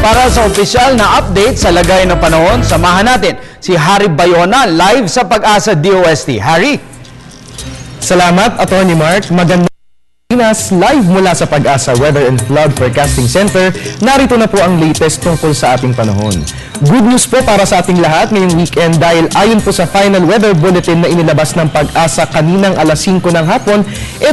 Para sa opisyal na update sa lagay ng panahon, samahan natin si Harry Bayona live sa Pag-asa DOST. Harry? Salamat, Atty. Mark. Magandang Pinas, live mula sa Pag-asa Weather and Flood Forecasting Center. Narito na po ang latest tungkol sa ating panahon. Good news po para sa ating lahat ngayong weekend dahil ayon po sa final weather bulletin na inilabas ng Pag-asa kaninang alas 5 ng hapon,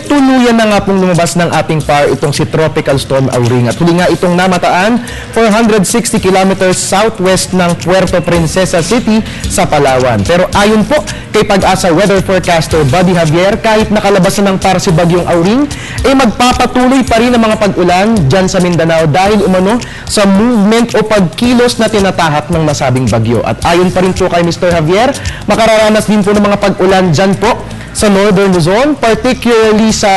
tuluyan na nga pong lumabas ng ating PAR itong si Tropical Storm Auring. At huli nga itong namataan 460 kilometers southwest ng Puerto Princesa City sa Palawan. Pero ayon po kay Pag-asa Weather Forecaster Buddy Javier, kahit nakalabas na ng PAR si Bagyong Auring, magpapatuloy pa rin ang mga pag-ulan dyan sa Mindanao dahil umano sa movement o pagkilos na tinatahat ng nasabing bagyo. At ayon pa rin po kay Mr. Javier, makararanas din po ng mga pag-ulan dyan po sa Northern Luzon, particularly sa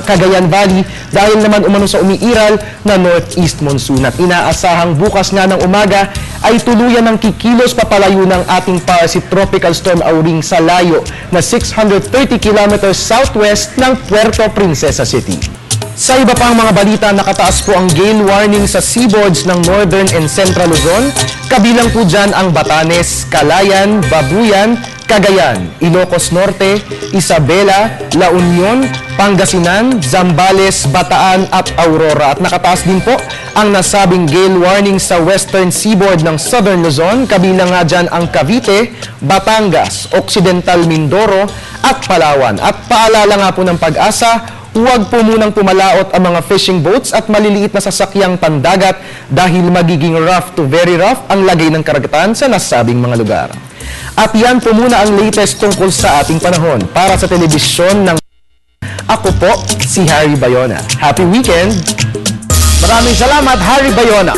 Cagayan Valley dahil naman umano sa umiiral na northeast monsoon. At inaasahang bukas nga ng umaga ay tuluyan ng kikilos papalayo ng ating PAR si Tropical Storm Auring sa layo na 630 kilometers southwest ng Puerto Princesa City. Sa iba pang mga balita, nakataas po ang gale warning sa seaboards ng Northern and Central Luzon. Kabilang po dyan ang Batanes, Calayan, Babuyan, Cagayan, Ilocos Norte, Isabela, La Union, Pangasinan, Zambales, Bataan at Aurora. At nakataas din po ang nasabing gale warning sa western seaboard ng Southern Luzon. Kabilang nga dyan ang Cavite, Batangas, Occidental Mindoro at Palawan. At paalala nga po ng Pag-asa, huwag po munang pumalaot ang mga fishing boats at maliliit na sasakyang pandagat dahil magiging rough to very rough ang lagay ng karagatan sa nasabing mga lugar. At yan po muna ang latest tungkol sa ating panahon. Para sa telebisyon ng ako po, si Harry Bayona. Happy weekend! Maraming salamat, Harry Bayona.